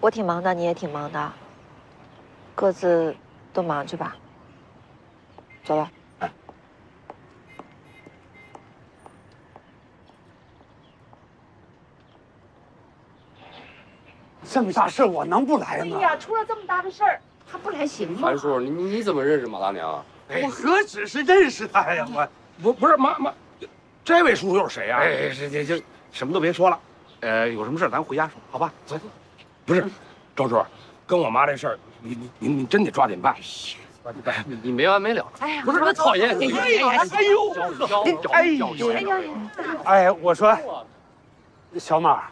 我挺忙的，你也挺忙的，各自都忙去吧。走了。哎，这么大事我能不来吗？对呀，出了这么大的事儿，他不来行吗？韩叔，你怎么认识马大娘？我何止是认识他呀，不是妈，这位叔叔又是谁呀？哎，这什么都别说了，有什么事咱回家说，好吧？走。不是，周叔，跟我妈这事儿，你真得抓紧办。你没完没了。哎呀，不是我讨厌你！哎，我说，小马，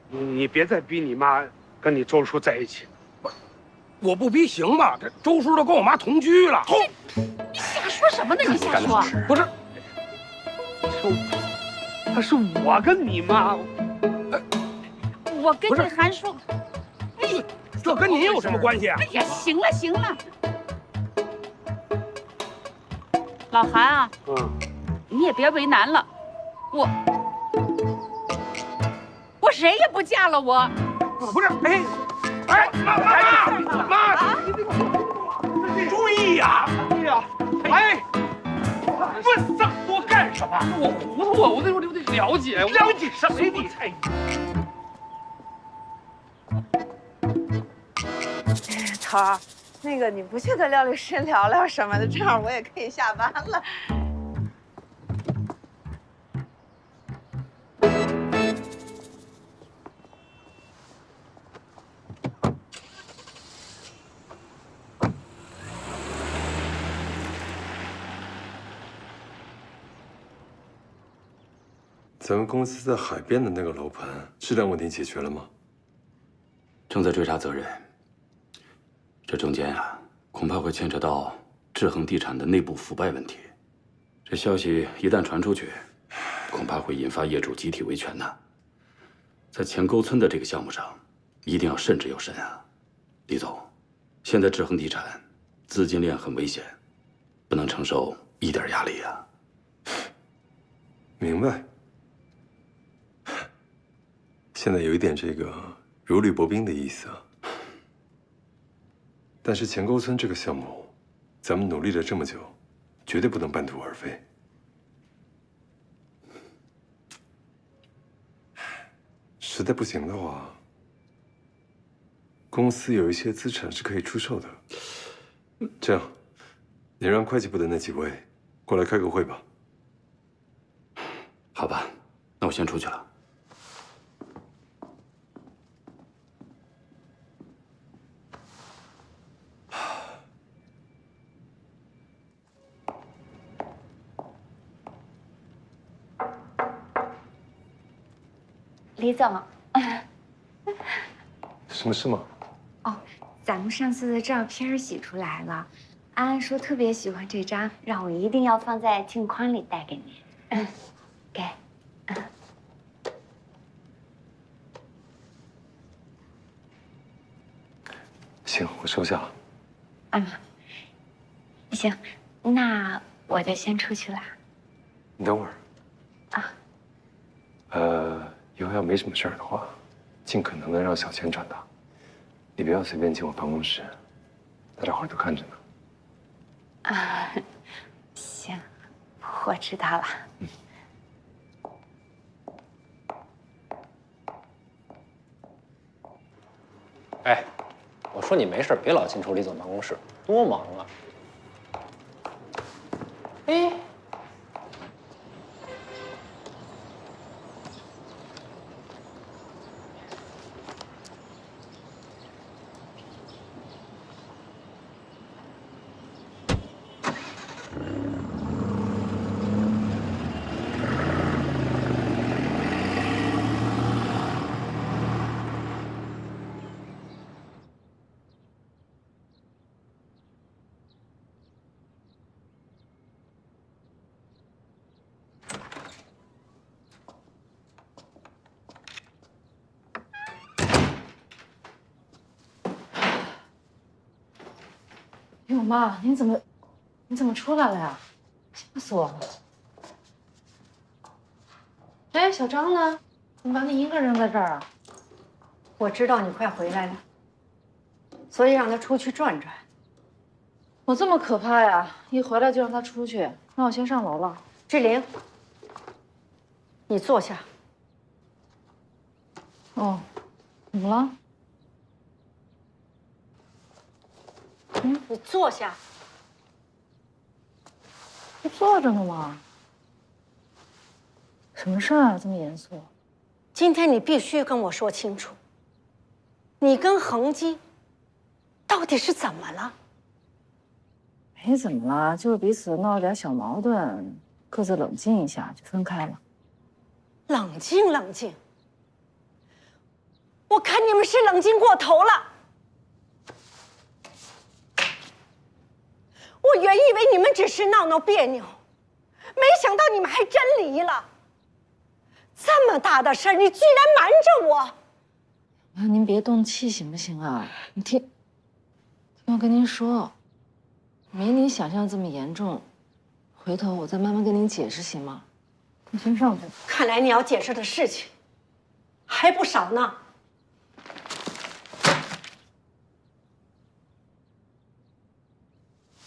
你别再逼你妈跟你周叔在一起了。我不逼行吗？这周叔都跟我妈同居了。你瞎说什么呢？你瞎说！不是，他是我跟你妈，我跟你韩叔，哎，这跟您有什么关系啊？哎呀，行了行了，老韩啊，你也别为难了，我谁也不嫁了，我不是，妈，注意呀！哎，问这么多干什么？我糊涂啊！我得了解，了解什么？你才。头儿，那个你不去跟廖律师聊聊什么的，这样我也可以下班了。咱们公司在海边的那个楼盘质量问题解决了吗？正在追查责任。这中间啊，恐怕会牵扯到智恒地产的内部腐败问题。这消息一旦传出去，恐怕会引发业主集体维权呐。在前沟村的这个项目上，一定要慎之又慎啊。李总，现在智恒地产资金链很危险，不能承受一点压力啊。明白。现在有一点这个如履薄冰的意思啊。但是前沟村这个项目，咱们努力了这么久，绝对不能半途而废。实在不行的话，公司有一些资产是可以出售的。这样，你让会计部的那几位过来开个会吧。好吧，那我先出去了。李总，什么事吗？哦，咱们上次的照片洗出来了，安安说特别喜欢这张，让我一定要放在镜框里带给您。给。行，我收下了。行，那我就先出去了。你等会儿。啊。以后要没什么事儿的话，尽可能的让小钱转达。你不要随便进我办公室，大家伙都看着呢。行，我知道了。哎，我说你没事别老进出李总办公室，多忙啊！哎。哟妈，你怎么出来了呀？吓死我了！哎，小张呢？怎么把你一个人扔在这儿啊？我知道你快回来了，所以让他出去转转。我这么可怕呀？一回来就让他出去，那我先上楼了。志玲，你坐下。哦，怎么了？你坐下。不坐着呢吗？什么事儿啊？这么严肃？今天你必须跟我说清楚，你跟恒基到底是怎么了？没怎么了，就是彼此闹了点小矛盾，各自冷静一下就分开了。冷静冷静，我看你们是冷静过头了。我原以为你们只是闹闹别扭，没想到你们还真离了。这么大的事儿，你居然瞒着我！妈，您别动气行不行啊？你听我跟您说，没您想象这么严重，回头我再慢慢跟您解释，行吗？你先上去。看来你要解释的事情还不少呢。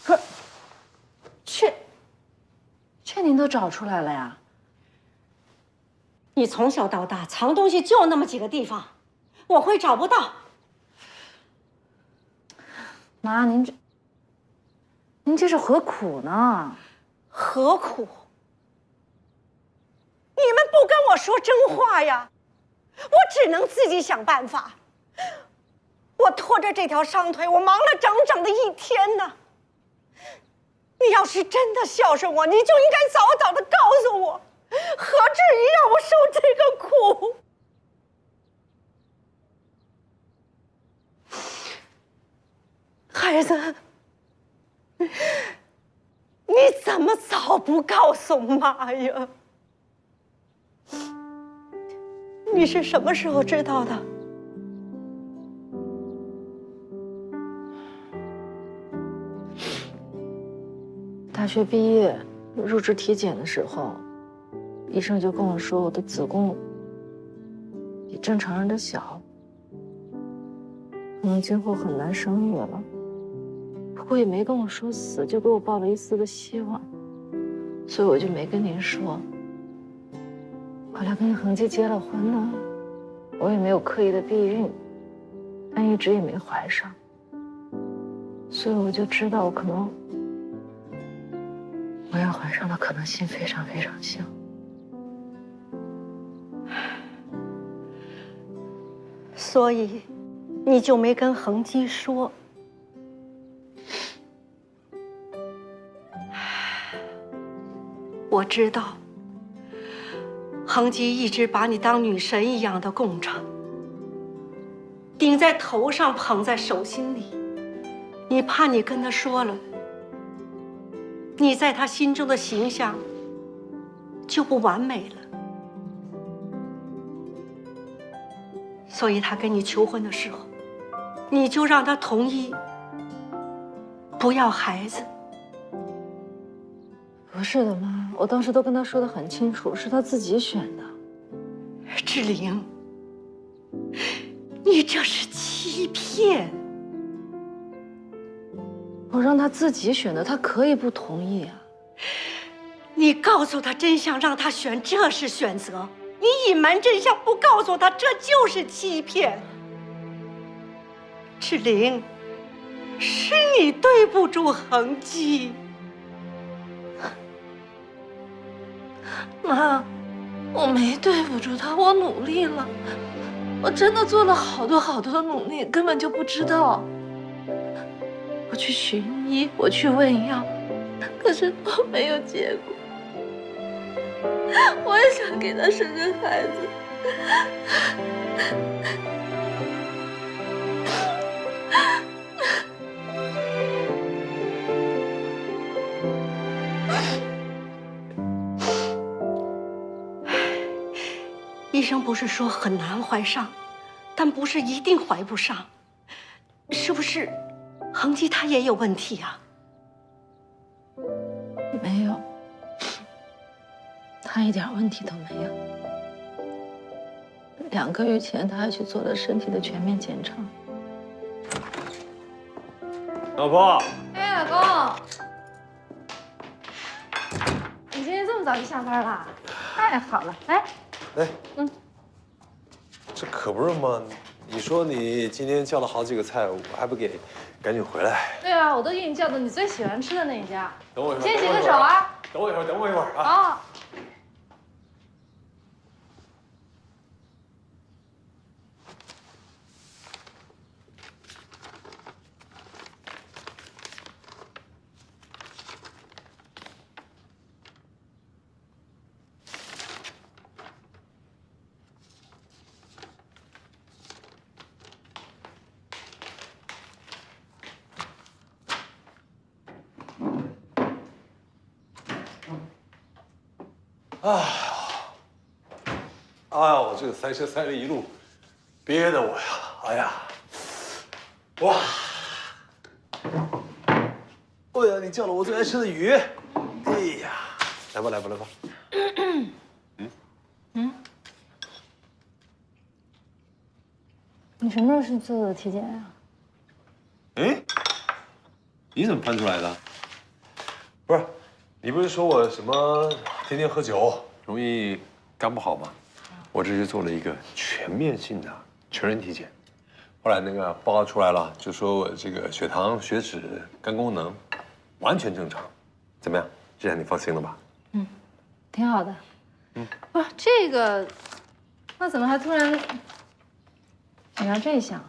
可这您都找出来了呀？你从小到大藏东西就那么几个地方，我会找不到。妈，您这是何苦呢？何苦？你们不跟我说真话呀，我只能自己想办法。我拖着这条伤腿，我忙了整整的一天呢。你要是真的孝顺我，你就应该早早的告诉我，何至于让我受这个苦？孩子，你怎么早不告诉妈呀？你是什么时候知道的？大学毕业入职体检的时候，医生就跟我说我的子宫比正常人的小，可能今后很难生育了。不过也没跟我说死，就给我抱了一丝的希望，所以我就没跟您说。后来跟恒基结了婚呢，我也没有刻意的避孕，但一直也没怀上，所以我就知道我要怀上的可能性非常非常小。所以，你就没跟恒基说？我知道，恒基一直把你当女神一样的供着，顶在头上，捧在手心里。你怕你跟他说了，你在他心中的形象就不完美了。所以他跟你求婚的时候，你就让他同意不要孩子。不是的，妈，我当时都跟他说得很清楚，是他自己选的。志玲，你这是欺骗。我让他自己选的，他可以不同意啊。你告诉他真相，让他选，这是选择；你隐瞒真相，不告诉他，这就是欺骗。志玲，是你对不住恒基。妈，我没对不住他，我努力了，我真的做了好多好多的努力，根本就不知道。我去寻医，我去问药，可是都没有结果。我也想给他生个孩子，医生不是说很难怀上，但不是一定怀不上，是不是？恒基他也有问题啊？没有，他一点问题都没有。2个月前他还去做了身体的全面检查。老婆，哎，老公，你今天这么早就下班了？太好了，来，哎，这可不是吗？你说你今天叫了好几个菜，我还不给，赶紧回来。对啊，我都给你叫的你最喜欢吃的那一家。等我一会儿，先洗个手啊。等我一会儿，等我一会儿啊。啊。我这个塞车塞了一路，憋得我呀，哎呀，哇！哎呀，你叫了我最爱吃的鱼，哎呀，来吧，来吧，来吧。你什么时候去做的体检呀？哎，你怎么翻出来的？不是，你不是说我什么天天喝酒，容易肝不好吗？我这是做了一个全面性的全人体检，后来那个报告出来了，就说我这个血糖、血脂、肝功能完全正常，怎么样？这样你放心了吧？挺好的。不是这个，那怎么还突然你要这项？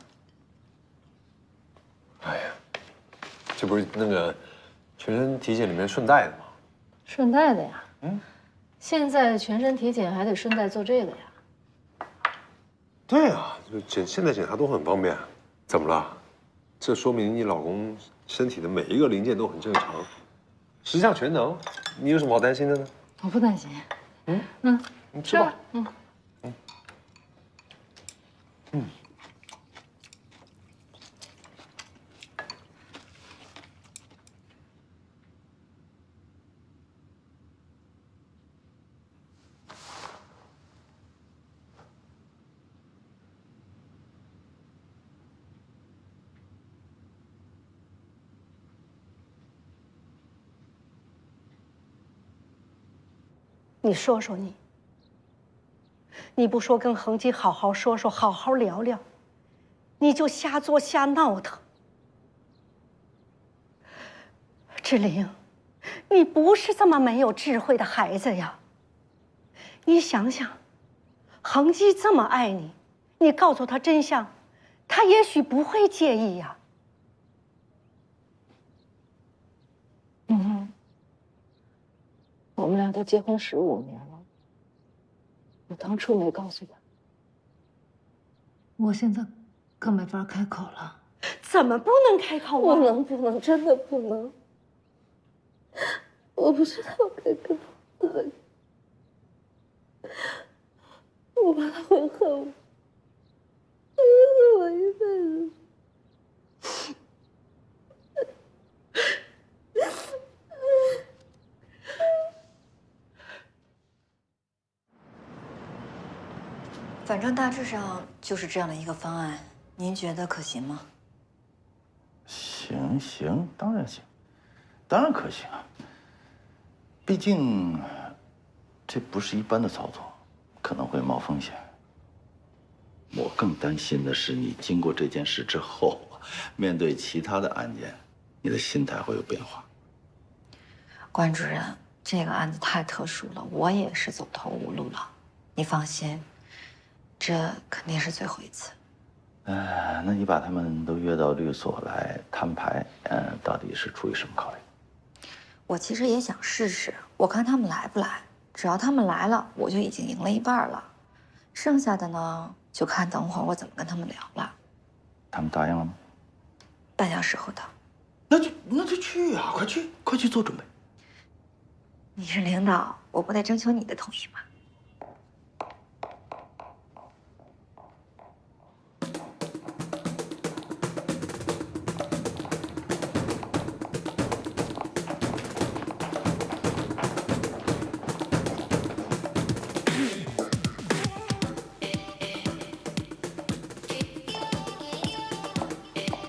哎呀，这不是那个全身体检里面顺带的吗？顺带的呀。现在全身体检还得顺带做这个呀。对啊，就现在检查都很方便。怎么了？这说明你老公身体的每一个零件都很正常，10项全能，你有什么好担心的呢？我不担心。你吃吧。你说说你不说跟恒基好好说说，好好聊聊，你就瞎作瞎闹腾。志玲，你不是这么没有智慧的孩子呀。你想想，恒基这么爱你，你告诉他真相，他也许不会介意呀。我们俩都结婚15年了，我当初没告诉他，我现在更没法开口了。怎么不能开口啊？不能，真的不能。我不知道该跟他怎么，我怕他会恨我，恨我一辈子。反正大致上就是这样的一个方案，您觉得可行吗？行，当然行，当然可行啊。毕竟这不是一般的操作，可能会冒风险。我更担心的是，你经过这件事之后，面对其他的案件，你的心态会有变化。关主任，这个案子太特殊了，我也是走投无路了。你放心。这肯定是最后一次。那你把他们都约到律所来摊牌，到底是出于什么考虑？我其实也想试试，我看他们来不来。只要他们来了，我就已经赢了一半了。剩下的呢，就看等会儿我怎么跟他们聊了。他们答应了吗？半小时后的。那就去呀，快去做准备。你是领导，我不得征求你的同意吗？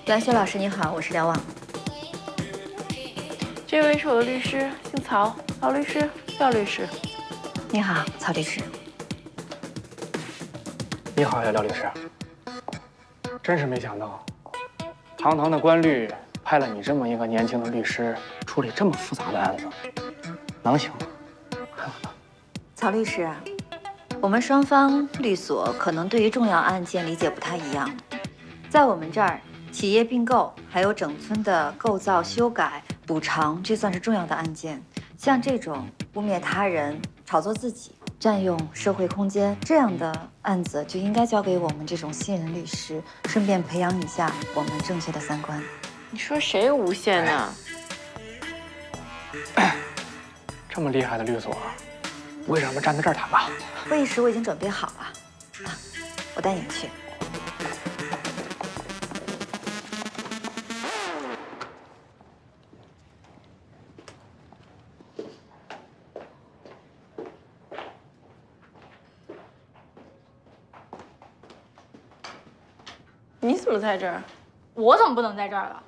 蓝雪老师你好，我是廖望。这位是我的律师，姓曹，曹律师，廖律师。你好，曹律师。你好呀，廖律师。真是没想到，堂堂的官律派了你这么一个年轻的律师处理这么复杂的案子，能行吗？曹律师，我们双方律所可能对于重要案件理解不太一样。在我们这儿，企业并购还有整村的构造修改、补偿，这算是重要的案件。像这种污蔑他人、炒作自己、占用社会空间这样的案子，就应该交给我们这种新人律师，顺便培养一下我们正确的三观。你说谁诬陷呢？这么厉害的律所，为什么站在这儿谈吧？会议室我已经准备好了，我带你们去。你怎么在这儿？我怎么不能在这儿了？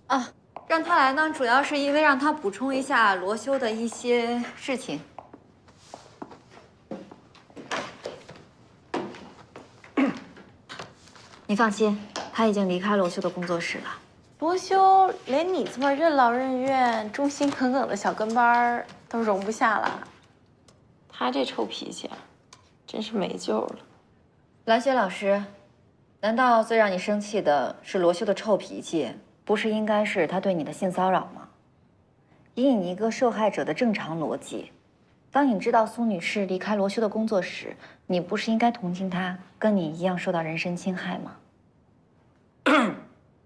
啊，让他来呢，主要是因为让他补充一下罗修的一些事情。你放心，他已经离开罗修的工作室了。罗修连你这么任劳任怨、忠心耿耿的小跟班都容不下了，他这臭脾气啊，真是没救了。蓝雪老师，难道最让你生气的是罗修的臭脾气，不是应该是他对你的性骚扰吗？以你一个受害者的正常逻辑，当你知道苏女士离开罗修的工作时，你不是应该同情她，跟你一样受到人身侵害吗？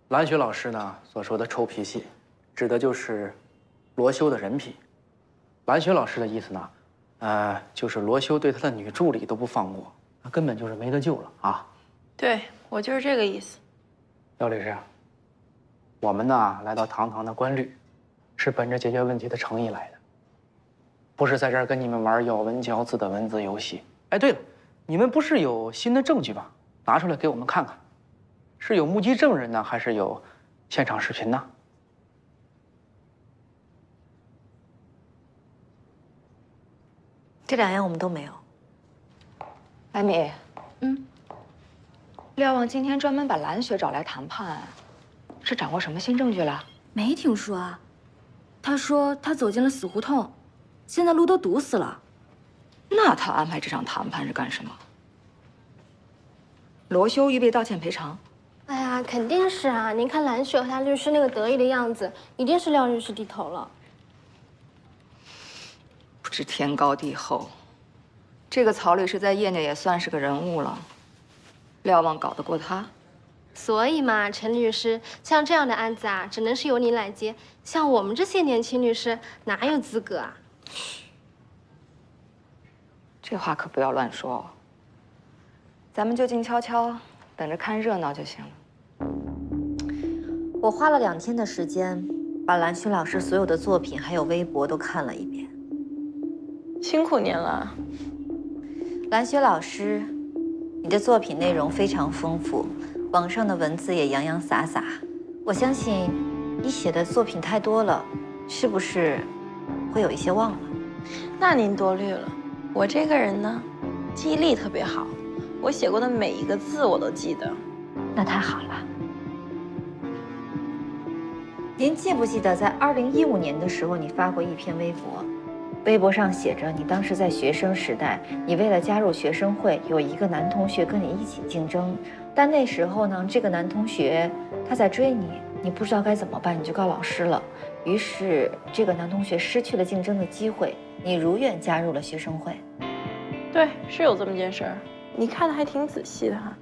蓝雪老师呢所说的臭脾气，指的就是罗修的人品。蓝雪老师的意思呢，就是罗修对他的女助理都不放过，那根本就是没得救了啊。对，我就是这个意思。廖律师，我们呢来到堂堂的官律，是本着解决问题的诚意来的，不是在这儿跟你们玩咬文嚼字的文字游戏。哎，对了，你们不是有新的证据吧？拿出来给我们看看，是有目击证人呢，还是有现场视频呢？这两样我们都没有。白米，廖望今天专门把蓝雪找来谈判，是掌握什么新证据了？没听说啊。他说他走进了死胡同，现在路都堵死了。那他安排这场谈判是干什么？罗修预备道歉赔偿？哎呀，肯定是啊！您看蓝雪和他律师那个得意的样子，一定是廖律师低头了。不知天高地厚，这个曹律师在业内也算是个人物了。廖望搞得过他？所以嘛，陈律师，像这样的案子啊，只能是由您来接。像我们这些年轻律师，哪有资格啊？这话可不要乱说哦。咱们就静悄悄，等着看热闹就行了。我花了2天的时间，把蓝雪老师所有的作品还有微博都看了一遍。辛苦您了，蓝雪老师，你的作品内容非常丰富，网上的文字也洋洋洒洒。我相信你写的作品太多了，是不是会有一些忘了？那您多虑了。我这个人呢，记忆力特别好，我写过的每一个字我都记得。那太好了。您记不记得在2015年的时候，你发过一篇微博？微博上写着，你当时在学生时代，你为了加入学生会，有一个男同学跟你一起竞争，但那时候呢，这个男同学他在追你，你不知道该怎么办，你就告老师了。于是这个男同学失去了竞争的机会，你如愿加入了学生会。对，是有这么件事儿，你看的还挺仔细的哈。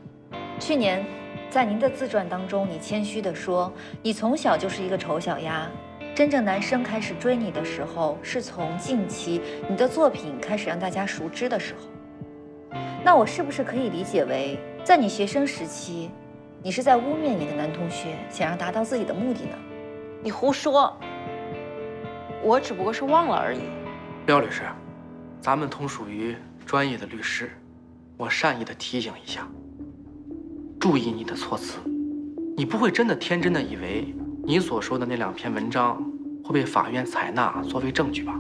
去年，在您的自传当中，你谦虚地说，你从小就是一个丑小鸭。真正男生开始追你的时候，是从近期你的作品开始让大家熟知的时候。那我是不是可以理解为，在你学生时期，你是在污蔑你的男同学，想要达到自己的目的呢？你胡说，我只不过是忘了而已。廖律师，咱们同属于专业的律师，我善意的提醒一下，注意你的措辞，你不会真的天真的以为你所说的那2篇文章会被法院采纳作为证据吧？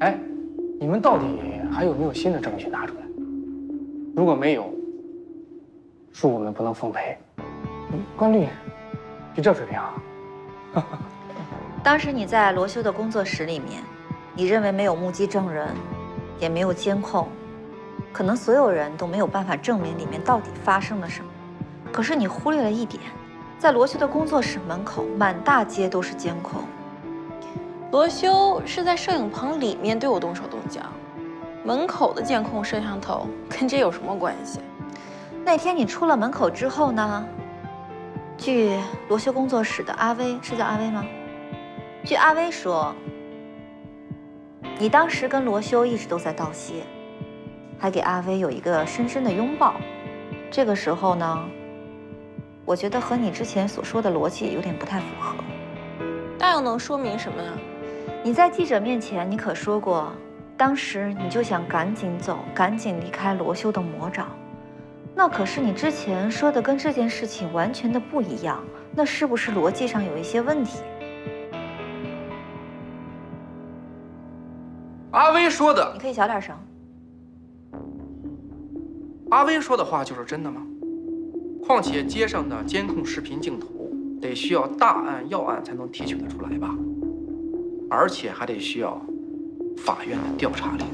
哎，你们到底还有没有新的证据拿出来？如果没有，恕我们不能奉陪。官律就这水平啊？当时你在罗修的工作室里面，你认为没有目击证人，也没有监控，可能所有人都没有办法证明里面到底发生了什么。可是你忽略了一点，在罗修的工作室门口，满大街都是监控。罗修是在摄影棚里面对我动手动脚，门口的监控摄像头跟这有什么关系？那天你出了门口之后呢？据罗修工作室的阿威，是叫阿威吗？据阿威说，你当时跟罗修一直都在道谢，还给阿威有一个深深的拥抱。这个时候呢，我觉得和你之前所说的逻辑有点不太符合。那又能说明什么呢？你在记者面前，你可说过，当时你就想赶紧走，赶紧离开罗修的魔爪。那可是你之前说的跟这件事情完全的不一样，那是不是逻辑上有一些问题？阿威说的，你可以小点声。阿威说的话就是真的吗？况且街上的监控视频镜头得需要大案要案才能提取得出来吧，而且还得需要法院的调查令。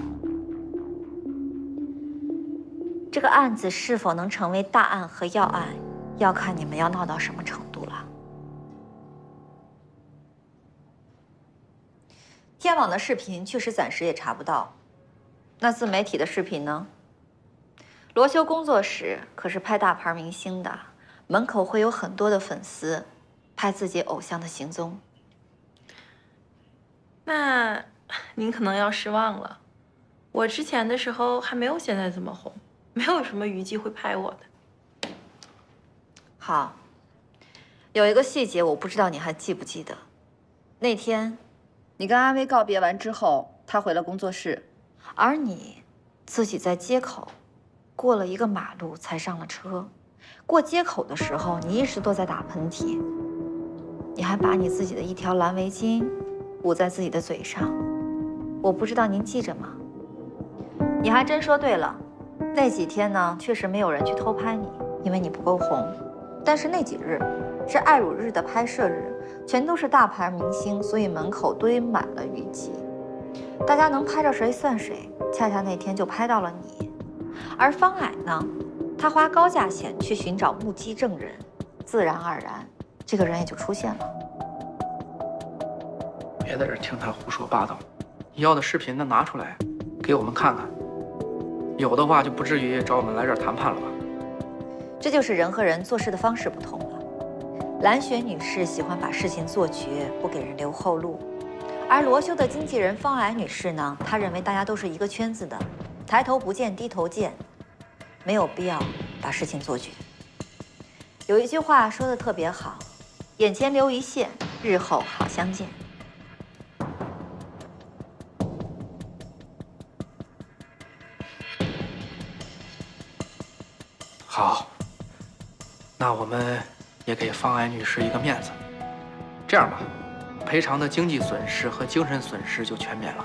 这个案子是否能成为大案和要案，要看你们要闹到什么程度了。天网的视频确实暂时也查不到，那自媒体的视频呢？罗修工作室可是拍大牌明星的，门口会有很多的粉丝拍自己偶像的行踪。那您可能要失望了，我之前的时候还没有现在这么红，没有什么娱记会拍我的。好，有一个细节我不知道你还记不记得，那天你跟阿威告别完之后，他回了工作室，而你自己在街口过了一个马路才上了车。过街口的时候，你一直都在打喷嚏，你还把你自己的一条蓝围巾捂在自己的嘴上，我不知道您记着吗？你还真说对了，那几天呢，确实没有人去偷拍你，因为你不够红。但是那几日是爱汝日的拍摄日，全都是大牌明星，所以门口堆满了娱记，大家能拍着谁算谁。恰恰那天就拍到了你，而方矮呢，他花高价钱去寻找目击证人，自然而然，这个人也就出现了。别在这听他胡说八道，你要的视频呢拿出来，给我们看看。有的话就不至于找我们来这儿谈判了吧？这就是人和人做事的方式不同了。蓝雪女士喜欢把事情做绝，不给人留后路，而罗修的经纪人方矮女士呢，她认为大家都是一个圈子的，抬头不见低头见，没有必要把事情做绝。有一句话说的特别好，眼前留一线，日后好相见。好，那我们也给方矮女士一个面子。这样吧，赔偿的经济损失和精神损失就全免了，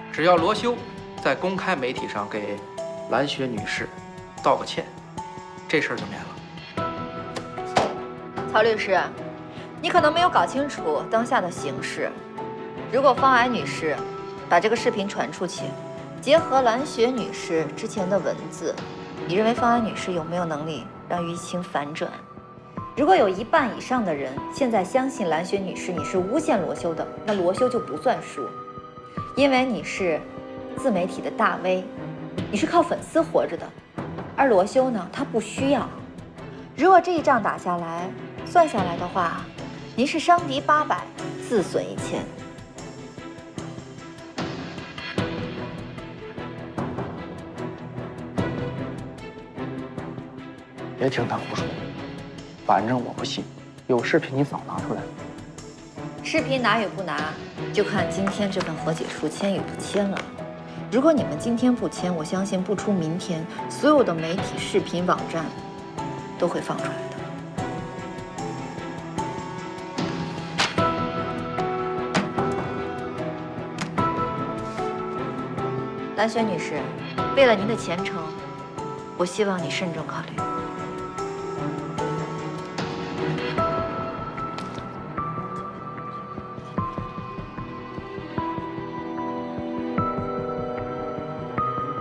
只要罗修在公开媒体上给蓝雪女士道个歉，这事儿就免了。曹律师，你可能没有搞清楚当下的形势。如果方矮女士把这个视频传出去，结合蓝雪女士之前的文字，你认为方矮女士有没有能力让舆情反转？如果有1半以上的人现在相信蓝雪女士你是诬陷罗修的，那罗修就不算数，因为你是自媒体的大 V， 你是靠粉丝活着的，而罗修呢，他不需要。如果这一仗打下来，算下来的话，您是伤敌800，自损1000。别听他胡说，反正我不信。有视频你早拿出来。视频拿与不拿，就看今天这份和解书签与不签了。如果你们今天不签，我相信不出明天，所有的媒体、视频网站都会放出来的。蓝雪女士，为了您的前程，我希望你慎重考虑。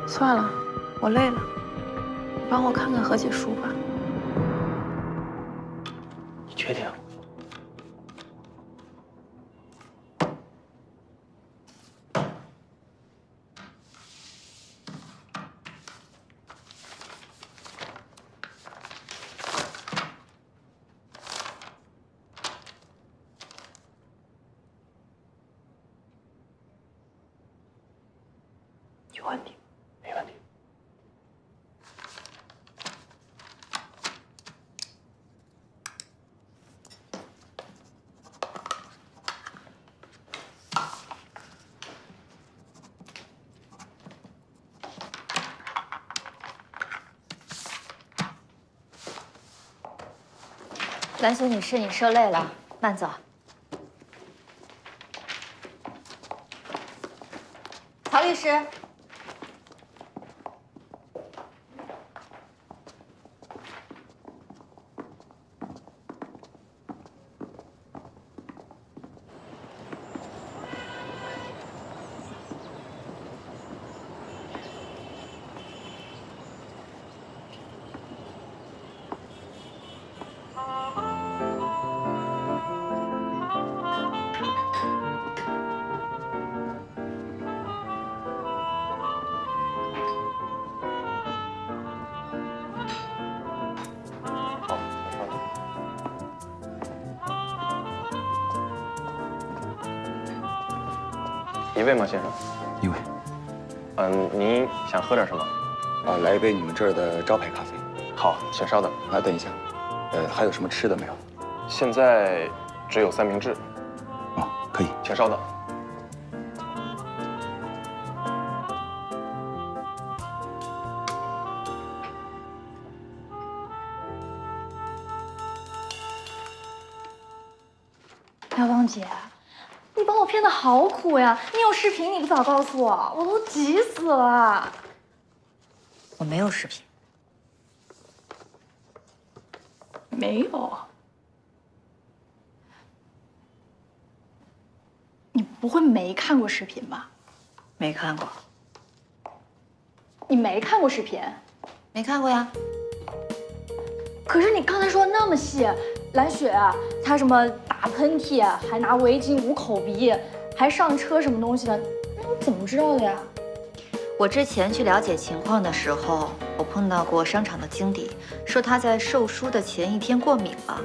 算了，我累了，你帮我看看和解书吧。你确定？有问题？没问题。蓝雪女士，你受累了，慢走。曹律师。一位吗，先生？一位。您想喝点什么？来一杯你们这儿的招牌咖啡。好，请稍等。等一下，还有什么吃的没有？现在只有三明治。哦，可以，请稍等。大王姐，你把我骗得好苦呀！你有视频你不早告诉我，我都急死了。我没有视频。没有。你不会没看过视频吧？没看过。你没看过视频？没看过呀。可是你刚才说的那么细，蓝雪她什么打喷嚏，还拿围巾捂口鼻，还上车什么东西的，那你怎么知道的呀？我之前去了解情况的时候，我碰到过商场的经理，说他在售书的前一天过敏了。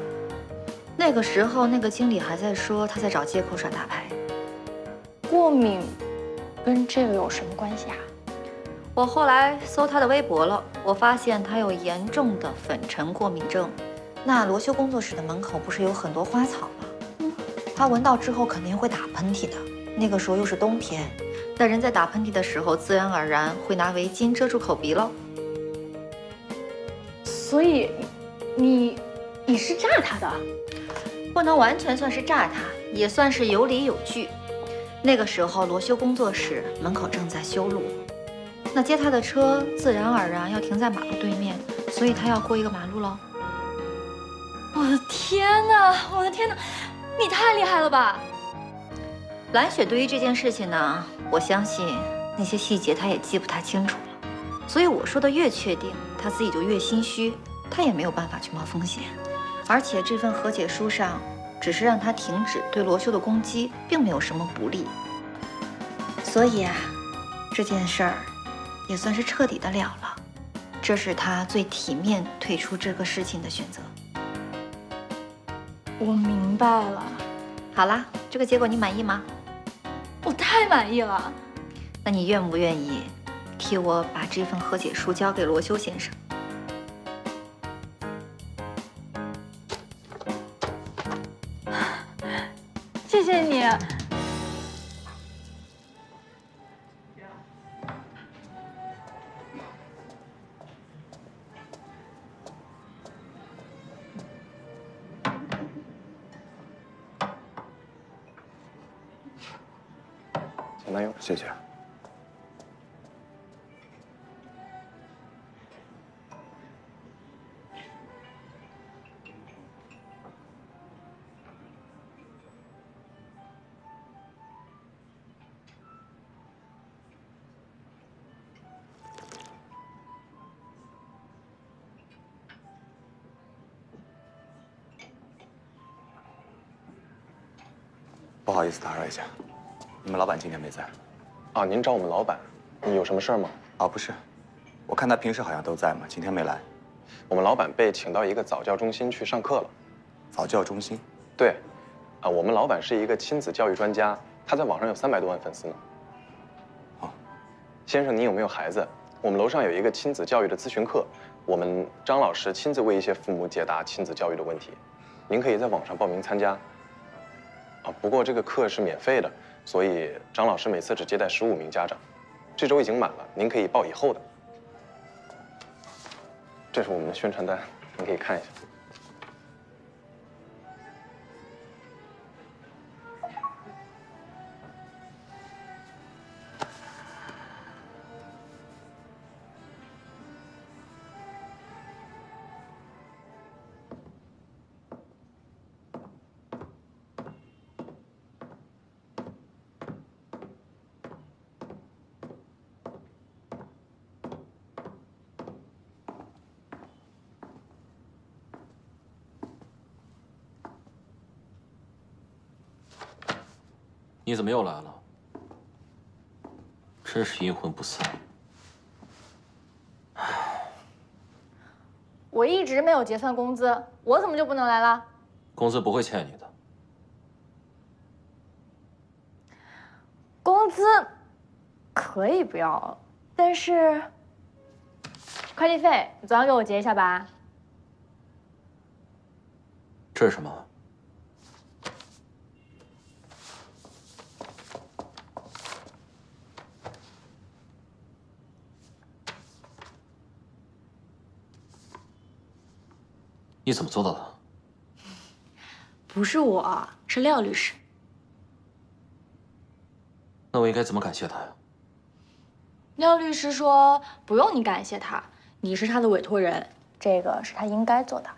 那个时候，那个经理还在说他在找借口耍大牌。过敏跟这个有什么关系啊？我后来搜他的微博了，我发现他有严重的粉尘过敏症。那罗修工作室的门口不是有很多花草吗？他闻到之后肯定会打喷嚏的。那个时候又是冬天，那人在打喷嚏的时候，自然而然会拿围巾遮住口鼻喽。所以，你是诈他的？不能完全算是诈他，也算是有理有据。那个时候，罗修工作室门口正在修路，那接他的车自然而然要停在马路对面，所以他要过一个马路喽。我的天哪！我的天哪！你太厉害了吧！蓝雪对于这件事情呢，我相信那些细节她也记不太清楚了，所以我说的越确定，她自己就越心虚，她也没有办法去冒风险。而且这份和解书上只是让她停止对罗修的攻击，并没有什么不利。所以啊，这件事儿也算是彻底的了了。这是她最体面退出这个事情的选择。我明白了。好啦，这个结果你满意吗？我太满意了。那你愿不愿意替我把这份和解书交给罗修先生？谢谢你。慢用。谢谢。不好意思打扰一下，你们老板今天没在。啊，您找我们老板，你有什么事儿吗？啊，不是，我看他平时好像都在嘛，今天没来。我们老板被请到一个早教中心去上课了。早教中心？对，啊，我们老板是一个亲子教育专家，他在网上有300多万粉丝呢。哦，先生，您有没有孩子？我们楼上有一个亲子教育的咨询课，我们张老师亲自为一些父母解答亲子教育的问题，您可以在网上报名参加。啊，不过这个课是免费的，所以张老师每次只接待15名家长，这周已经满了，您可以报以后的。这是我们的宣传单，您可以看一下。你怎么又来了？真是阴魂不散。我一直没有结算工资，我怎么就不能来了？工资不会欠你的。工资可以不要，但是快递费你总要给我结一下吧？这是什么？你怎么做到的？不是我，是廖律师。那我应该怎么感谢他呀？廖律师说不用你感谢他，你是他的委托人，这个是他应该做的。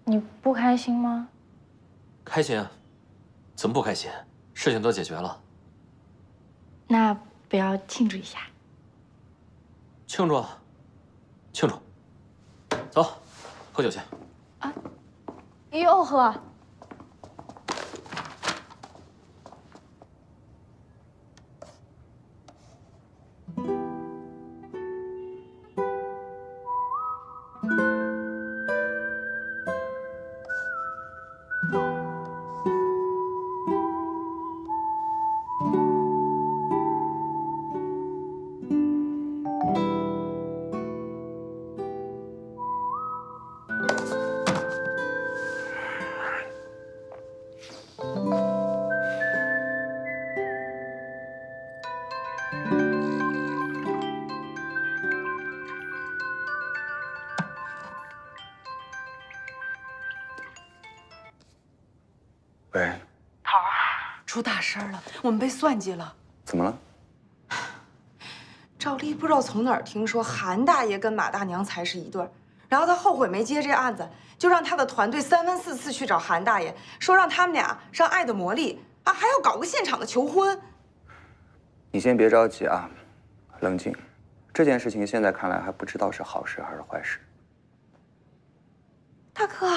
你不开心吗？开心啊，怎么不开心？事情都解决了。那不要庆祝一下？庆祝啊，庆祝！走，喝酒去。又喝？喂，桃儿，出大事了，我们被算计了。怎么了？赵丽不知道从哪儿听说韩大爷跟马大娘才是一对儿，然后他后悔没接这案子，就让他的团队3番4次去找韩大爷，说让他们俩上爱的魔力啊，还要搞个现场的求婚。你先别着急啊，冷静。这件事情现在看来还不知道是好事还是坏事。大哥，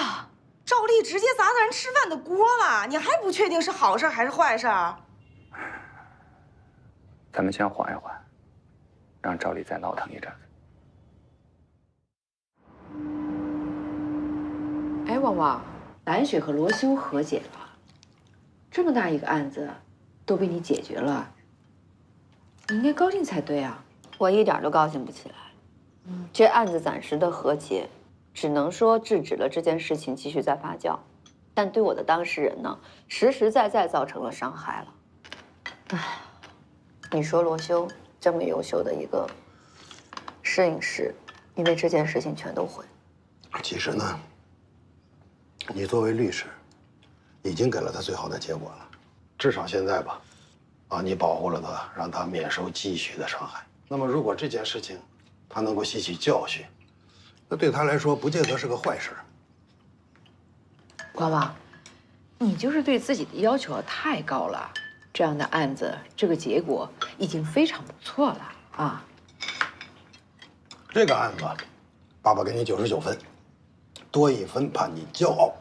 赵丽直接砸咱吃饭的锅了，你还不确定是好事还是坏事？咱们先缓一缓，让赵丽再闹腾一阵子。哎，旺旺，蓝雪和罗修和解了，这么大一个案子都被你解决了，你应该高兴才对啊。我一点都高兴不起来。这案子暂时的和解，只能说制止了这件事情继续再发酵，但对我的当事人呢，实实在在造成了伤害了。唉，你说罗修这么优秀的一个摄影师，因为这件事情全都毁。其实呢，你作为律师，已经给了他最好的结果了，至少现在吧，你保护了他，让他免受继续的伤害。那么如果这件事情他能够吸取教训，那对他来说不见得是个坏事。光光，你就是对自己的要求太高了。这样的案子，这个结果已经非常不错了啊。这个案子，爸爸给你99分，多1分判你骄傲。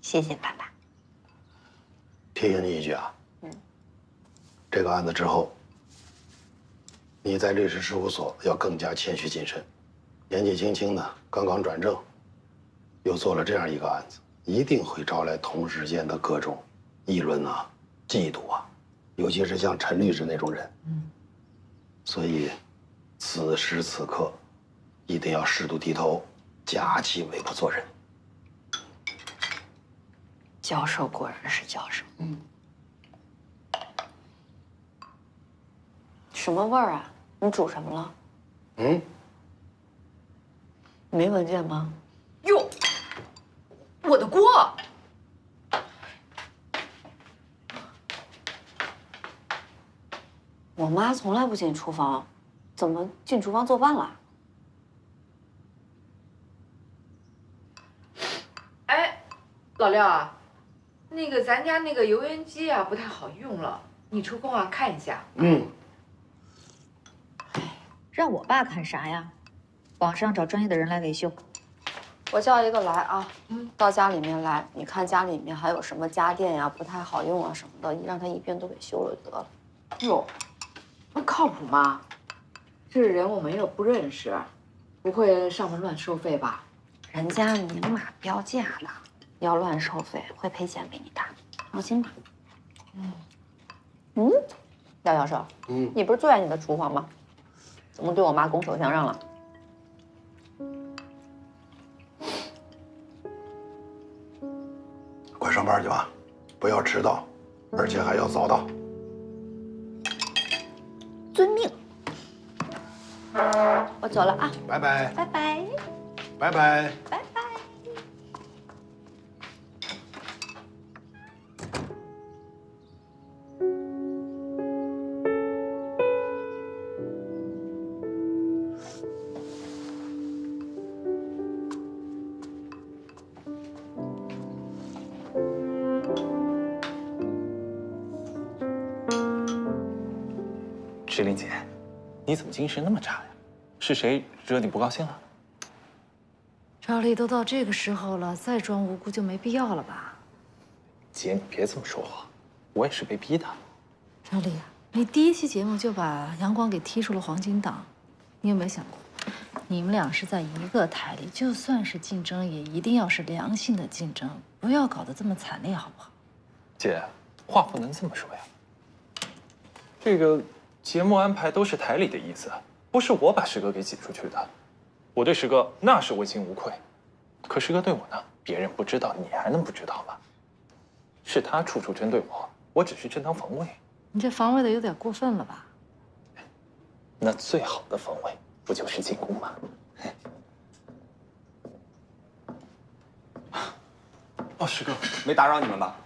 谢谢爸爸。提醒你一句啊，这个案子之后，你在律师事务所要更加谦虚谨慎。年纪轻轻的，刚刚转正，又做了这样一个案子，一定会招来同事间的各种议论啊、嫉妒啊，尤其是像陈律师那种人。所以，此时此刻，一定要适度低头，夹起尾巴做人。教授果然是教授。什么味儿啊？你煮什么了？没闻见吗？哟，我的锅！我妈从来不进厨房，怎么进厨房做饭了？哎，老廖啊，那个咱家那个油烟机啊不太好用了，你抽空啊看一下。让我爸看啥呀？网上找专业的人来维修。我叫一个来啊，到家里面来，你看家里面还有什么家电呀不太好用啊什么的，让他一遍都给修了就得了。哟，那靠谱吗？这人我们又不认识，不会上门乱收费吧？人家明码标价的，要乱收费会赔钱给你的，放心吧。廖教授，你不是最爱你的厨房吗？怎么对我妈拱手相让了？快上班去吧，不要迟到，而且还要早到。遵命。我走了啊。拜拜。拜拜。拜拜。拜拜。志玲姐，你怎么精神那么差呀？是谁惹你不高兴了？赵丽都到这个时候了，再装无辜就没必要了吧？姐，你别这么说话，我也是被逼的。赵丽啊，你第1期节目就把杨光给踢出了黄金档，你有没有想过，你们俩是在一个台里，就算是竞争，也一定要是良性的竞争，不要搞得这么惨烈，好不好？姐，话不能这么说呀。这个节目安排都是台里的意思，不是我把师哥给挤出去的。我对师哥那是问心无愧，可师哥对我呢，别人不知道，你还能不知道吗？是他处处针对我，我只是正当防卫。你这防卫的有点过分了吧？那最好的防卫不就是进攻吗？哦，师哥，没打扰你们吧？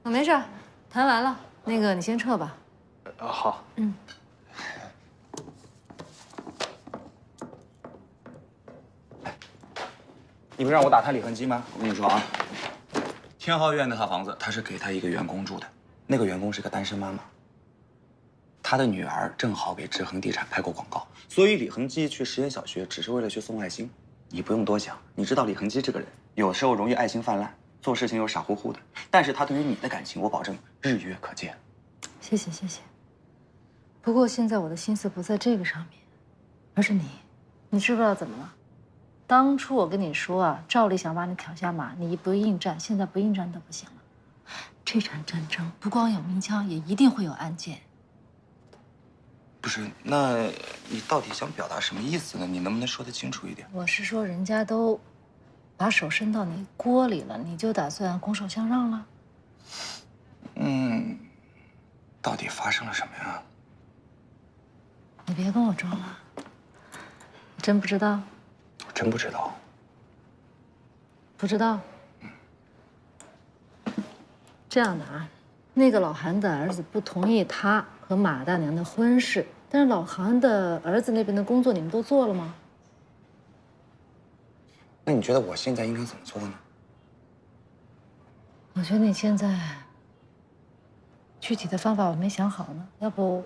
没事，谈完了，那个你先撤吧。好。你不让我打探李恒基吗？我跟你说啊，天浩苑那套房子，他是给他一个员工住的，那个员工是个单身妈妈，他的女儿正好给志恒地产拍过广告，所以李恒基去实验小学只是为了去送爱心。你不用多想，你知道李恒基这个人有时候容易爱心泛滥，做事情又傻乎乎的，但是他对于你的感情，我保证日月可见。谢谢谢谢。不过现在我的心思不在这个上面，而是你，你知不知道怎么了？当初我跟你说啊，赵丽想把你挑下马，你不应战，现在不应战都不行了。这场战争不光有鸣枪，也一定会有暗箭。不是，那你到底想表达什么意思呢？你能不能说得清楚一点？我是说，人家都把手伸到你锅里了，你就打算拱手相让了？到底发生了什么呀？你别跟我装了，你真不知道？我真不知道。不知道？这样的啊，那个老韩的儿子不同意他和马大娘的婚事，但是老韩的儿子那边的工作你们都做了吗？那你觉得我现在应该怎么做呢？我觉得你现在具体的方法我没想好呢，要不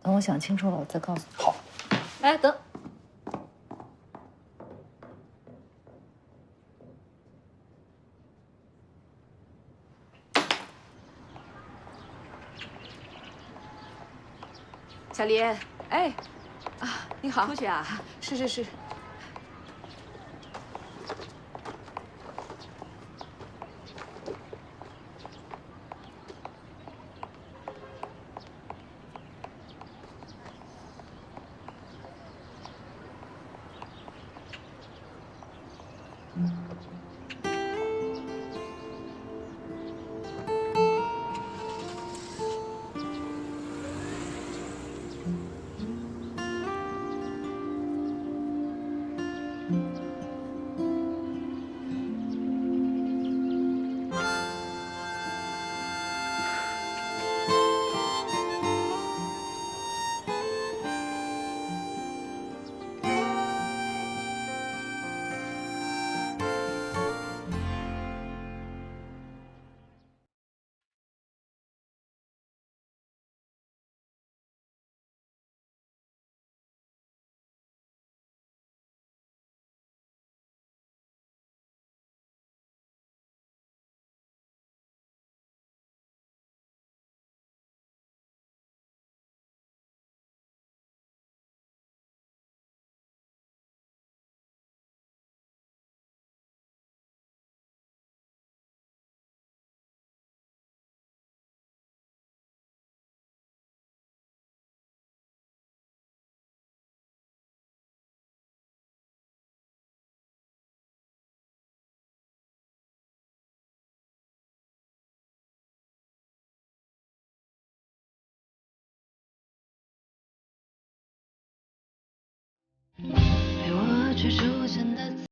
等我想清楚了我再告诉你。好。哎，等。小莲，哎，啊，你好，出去啊？是。陪我去出现的